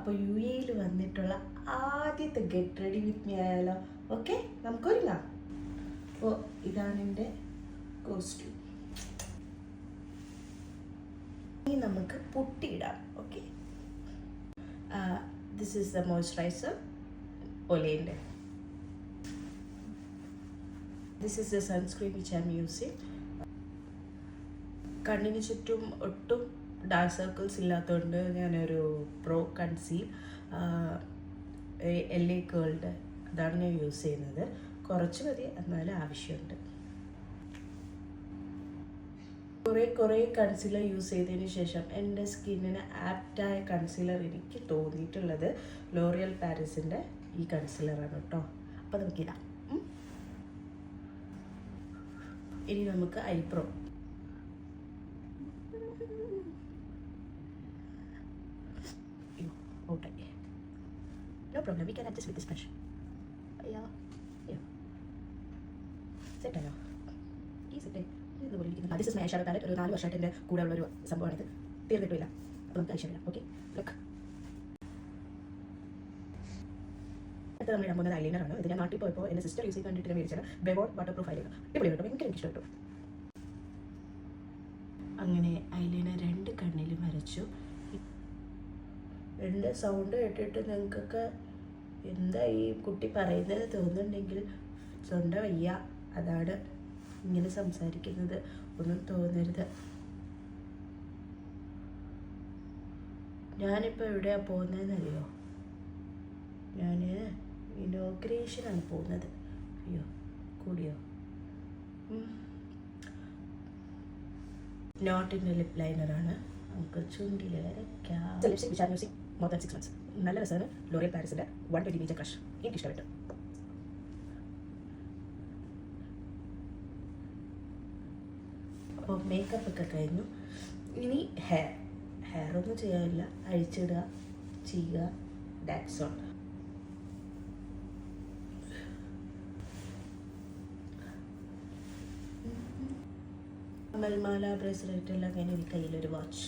അപ്പോൾ UAE വന്നിട്ടുള്ള ആദ്യത്തെ ഗെറ്റ് റെഡി വിത്ത് മീ ആയാലോ? ഓക്കെ, നമുക്കൊരുങ്ങാം. അപ്പോൾ ഇതാണ് എൻ്റെ കോസ്റ്റ്യൂം. ഇനി നമുക്ക് പൊട്ടിയിടാം. Okay, this is the moisturiser ഒലേൻ്റെ. This is the sunscreen which I am using. കണ്ണിന് ചുറ്റും ഒട്ടും ഡാർക്ക് സർക്കിൾസ് ഇല്ലാത്തതുകൊണ്ട് ഞാനൊരു പ്രോ കൺസീൽ LA കേൾഡ് അതാണ് ഞാൻ യൂസ് ചെയ്യുന്നത്. കുറച്ച് മതി, എന്നാലും ആവശ്യമുണ്ട്. കുറേ കൺസീലർ യൂസ് ചെയ്തതിന് ശേഷം എൻ്റെ സ്കിന്നിന് ആപ്റ്റായ കൺസീലർ എനിക്ക് തോന്നിയിട്ടുള്ളത് ലോറിയൽ പാരീസിൻ്റെ ഈ കൺസീലറാണ് കേട്ടോ. അപ്പോൾ നമുക്കിടാം. ഇനി നമുക്ക് eyebrow. Okay. No problem, we can adjust with this brush. Yeah. Set ആയോ? ഈ സെറ്റ് ഇതുപോലെ ഇരിക്കുന്നു. This is my eyeshadow palette. ഒരു 4 വർഷമായിട്ട് എൻ്റെ കൂടെ ഉള്ളൊരു സംഭവമാണിത്. തീർന്നിട്ടില്ല. അപ്പോൾ നമുക്ക് ഐഷാഡോ ഇടാം. Okay, look. അടുത്ത നമ്മൾ ഇടാൻ പോകുന്നത് ഐലൈനറാണ്. ഇത് ഞാൻ നാട്ടിൽ പോയപ്പോൾ എൻ്റെ സിസ്റ്റർ യൂസ് ചെയ്ത് കണ്ടിട്ട് ഞാൻ മേടിച്ചത് ബെവോൺ വാട്ടർ പ്രൂഫ് ഐലൈനർ. ഇപ്പോൾ കേട്ടോ, ഭയങ്കര എനിക്ക് ഇഷ്ടപ്പെട്ടു. അങ്ങനെ ഐലൈനർ 2 കണ്ണിലും വരച്ചു. എൻ്റെ സൗണ്ട് കേട്ടിട്ട് നിങ്ങൾക്കൊക്കെ എന്താ ഈ കുട്ടി പറയുന്നത് തോന്നുന്നുണ്ടെങ്കിൽ തൊണ്ട വയ്യ, അതാണ് ഇങ്ങനെ സംസാരിക്കുന്നത്, ഒന്നും തോന്നരുത്. ഞാനിപ്പോൾ എവിടെയാണ് പോകുന്നതെന്നറിയോ? ഞാൻ ഇനോഗ്രേഷനാണ് പോകുന്നത്. അയ്യോ കൂടിയോ? നോട്ടിൻ്റെ ലിപ് ലൈനറാണ്. നമുക്ക് ചുണ്ടിൽ വരയ്ക്കാം. Lipstick which are using more than 6 months. നല്ല രസമാണ്. ലോറിയൽ പാരീസിൻ്റെ 120 മീറ്റർ ക്രഷ്. എനിക്കിഷ്ടപ്പെട്ടു. അപ്പോൾ മേക്കപ്പ് ഒക്കെ കഴിഞ്ഞു. ഇനി ഹെയർ ഒന്നും ചെയ്യാനില്ല, അഴിച്ചിടുക, ചെയ്യുക, ദാറ്റ്സ് ഓൾ. മൽമാല ബ്രേസ്ലെറ്റ് എല്ലാം കഴിഞ്ഞ് എനിക്ക് കയ്യിലൊരു വാച്ച്.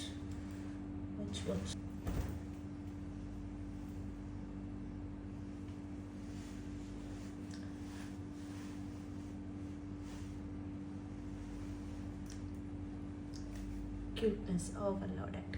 Cuteness overloaded.